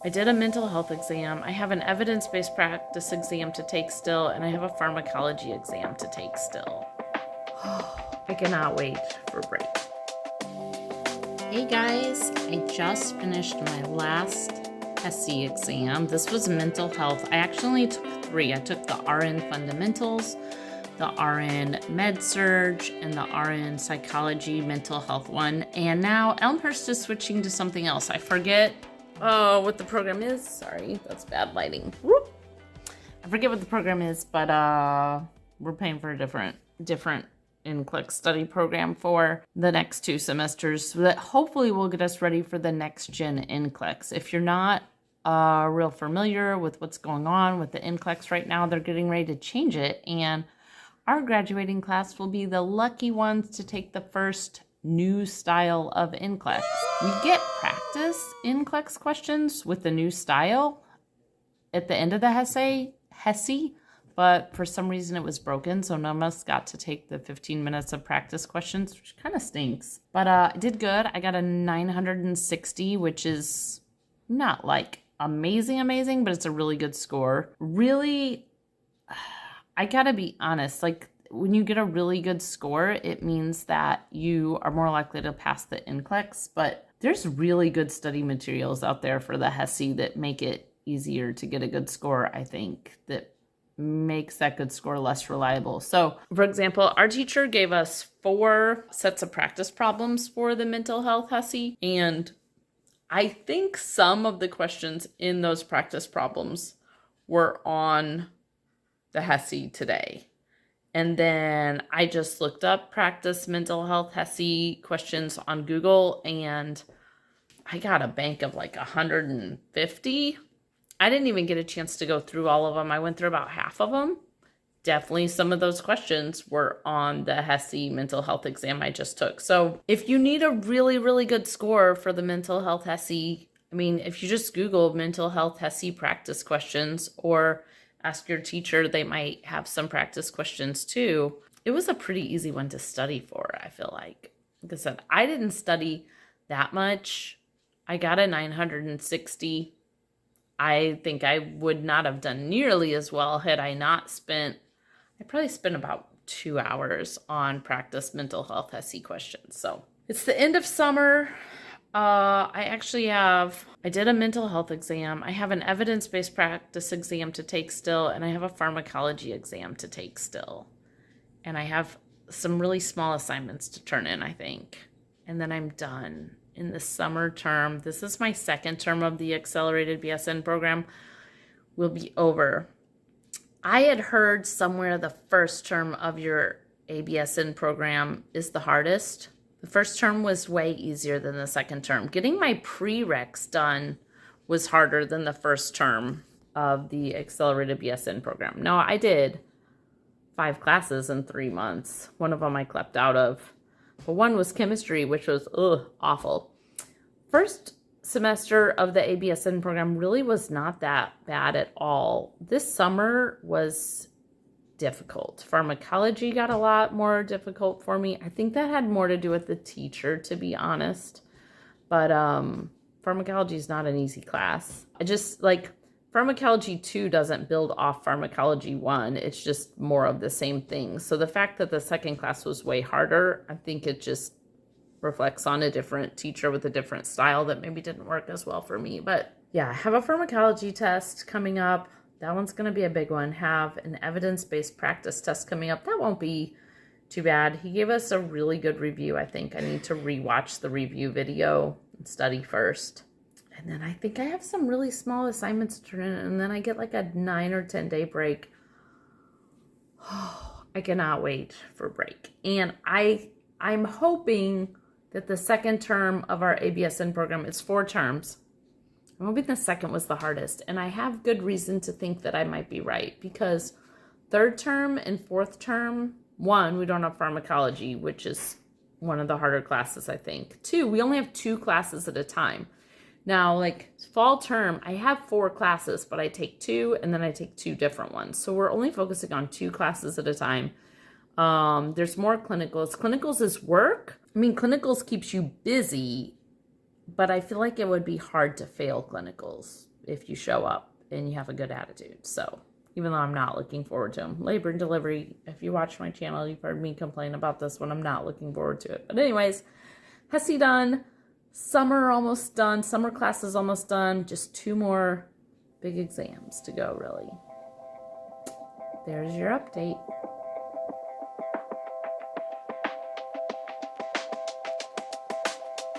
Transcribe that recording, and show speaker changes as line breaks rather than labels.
I did a mental health exam. I have an evidence-based practice exam to take still, and I have a pharmacology exam to take still. I cannot wait for break. Hey guys, I just finished my last HESI exam. This was mental health. I actually took 3. I took the RN Fundamentals, the RN Med Surg, and the RN Psychology Mental Health one. And now Elmhurst is switching to something else. I forget what the program is. Sorry, that's bad lighting. Whoop. I forget what the program is, but we're paying for a different NCLEX study program for the next 2 semesters that hopefully will get us ready for the next gen NCLEX. If you're not real familiar with what's going on with the NCLEX right now, they're getting ready to change it, and our graduating class will be the lucky ones to take the first new style of NCLEX. We get practice NCLEX questions with the new style at the end of the HESI, but for some reason it was broken, so none of us got to take the 15 minutes of practice questions, which kind of stinks. But I did good. I got a 960, which is not like amazing, but it's a really good score. Really, I gotta be honest, like when you get a really good score, it means that you are more likely to pass the NCLEX, but there's really good study materials out there for the HESI that make it easier to get a good score, I think, that makes that good score less reliable. So, for example, our teacher gave us 4 sets of practice problems for the mental health HESI, and I think some of the questions in those practice problems were on the HESI today. And then I just looked up practice mental health HESI questions on Google, and I got a bank of like 150. I didn't even get a chance to go through all of them. I went through about half of them. Definitely some of those questions were on the HESI mental health exam I just took. So if you need a really good score for the mental health HESI, I mean, if you just Google mental health HESI practice questions or ask your teacher, they might have some practice questions too. It was a pretty easy one to study for, I feel like. Like I said, I didn't study that much. I got a 960. I think I would not have done nearly as well had I not spent, I probably spent about 2 hours on practice mental health HESI questions. So it's the end of summer. I did a mental health exam. I have an evidence-based practice exam to take still, and I have a pharmacology exam to take still. And I have some really small assignments to turn in, I think. And then I'm done in the summer term. This is my 2nd term of the accelerated BSN program. Will be over. I had heard somewhere the first term of your ABSN program is the hardest. The first term was way easier than the 2nd term. Getting my prereqs done was harder than the first term of the accelerated BSN program. No, I did 5 classes in 3 months. One of them I clept out of. But one was chemistry, which was awful. First semester of the ABSN program really was not that bad at all. This summer was difficult. Pharmacology got a lot more difficult for me. I think that had more to do with the teacher, to be honest. But pharmacology is not an easy class. I just like pharmacology 2 doesn't build off pharmacology 1. It's just more of the same thing. So the fact that the 2nd class was way harder, I think it just reflects on a different teacher with a different style that maybe didn't work as well for me. But yeah, I have a pharmacology test coming up. That one's going to be a big one. Have an evidence-based practice test coming up. That won't be too bad. He gave us a really good review. I think I need to rewatch the review video and study first. And then I think I have some really small assignments to turn in, and then I get like a 9 or 10 day break. Oh, I cannot wait for break. And I'm hoping that the 2nd term of our ABSN program is 4 terms. I'm hoping the 2nd was the hardest, and I have good reason to think that I might be right, because 3rd term and 4th term, 1, we don't have pharmacology, which is one of the harder classes, I think. 2, we only have 2 classes at a time. Now, like fall term, I have 4 classes, but I take 2 and then I take 2 different ones. So we're only focusing on 2 classes at a time. There's more clinicals. Clinicals is work. I mean, clinicals keeps you busy, but I feel like it would be hard to fail clinicals if you show up and you have a good attitude. So even though I'm not looking forward to them. Labor and delivery, if you watch my channel, you've heard me complain about this one. I'm not looking forward to it. But anyways, HESI done. Summer almost done. Summer class is almost done. Just 2 more big exams to go, really. There's your update.